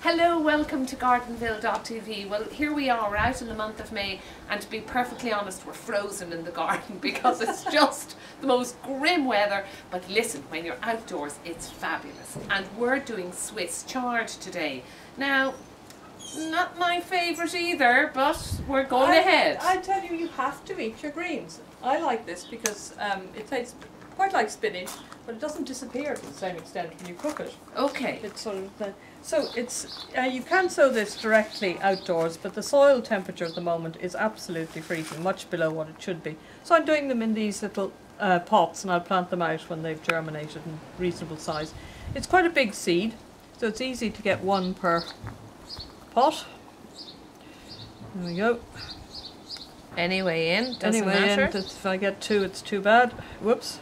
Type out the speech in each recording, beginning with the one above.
Hello, welcome to Gardenville.tv. Well, here we are, we're out in the month of May, and to be perfectly honest, we're frozen in the garden because it's just the most grim weather. But listen, when you're outdoors, it's fabulous. And we're doing Swiss chard today. Now, not my favourite either, but we're going ahead. I tell you, you have to eat your greens. I like this because it tastes quite like spinach, but it doesn't disappear to the same extent when you cook it. Okay. It's sort of so it's you can sow this directly outdoors, but the soil temperature at the moment is absolutely freezing, much below what it should be. So I'm doing them in these little pots, and I'll plant them out when they've germinated in reasonable size. It's quite a big seed, so it's easy to get one per pot. There we go. Anyway in, doesn't matter. If I get two, it's too bad. Whoops.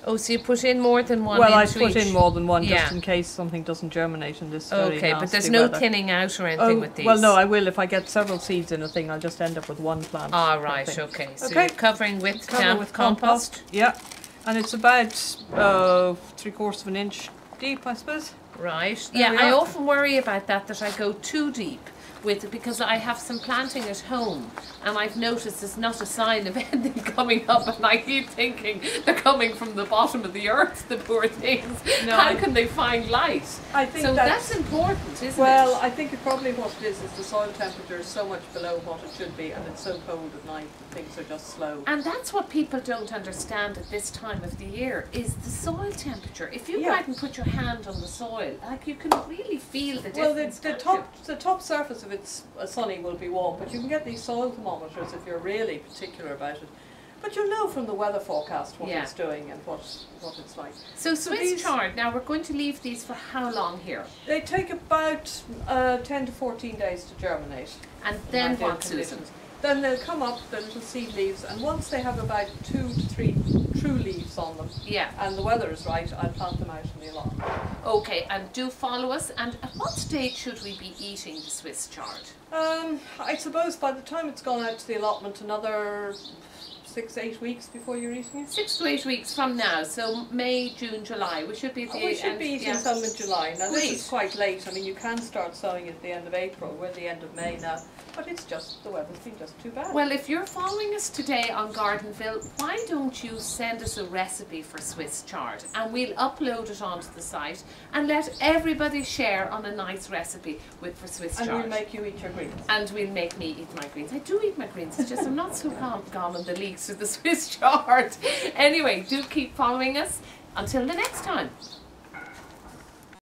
Oh, so you put in more than one? Well, I put in more than one just Yeah. in case something doesn't germinate in this very Okay, but nasty there's no weather. thinning out or anything with these? Well, no, I will. If I get several seeds in a thing, I'll just end up with one plant. Ah, right, okay. So Okay. you're covering with Cover damp with compost? Yeah, and it's about 3/4 of an inch deep, I suppose. Right. There Yeah, we I are. often worry about that I go too deep with it because I have some planting at home and I've noticed there's not a sign of anything coming up, and I keep thinking they're coming from the bottom of the earth, the poor things. No, How can they find light? I think so that's important, isn't well, it? I think probably what it is the soil temperature is so much below what it should be, and it's so cold at night that things are just slow. And that's what people don't understand at this time of the year, is the soil temperature. If you go out and put your hand on the soil, like, you can really feel the difference. Well, the top surface of it's sunny will be warm, but you can get these soil thermometers if you're really particular about it. But you'll know from the weather forecast what it's doing and what it's like. So Swiss chard, now we're going to leave these for how long here? They take about 10 to 14 days to germinate. And then what, Susan? Then they'll come up, the little seed leaves, and once they have about 2 to 3 true leaves on them, and the weather is right, I'll plant them out in the allotment. Okay, and do follow us. And at what stage should we be eating the Swiss chard? I suppose by the time it's gone out to the allotment, another 6 to 8 weeks before you're eating it. 6 to 8 weeks from now, so May, June, July. We should be at the We should be eating some in July. Now this is quite late. I mean, you can start sowing at the end of April. We're at the end of May now, but it's just the weather's been just too bad. Well, if you're following us today on Gardenville, why don't you send us a recipe for Swiss chard, and we'll upload it onto the site and let everybody share on a nice recipe for Swiss chard. And we'll make you eat your greens. And we'll make me eat my greens. I do eat my greens. It's just I'm not so calm on the leeks of the Swiss chard. Anyway, do keep following us. Until the next time.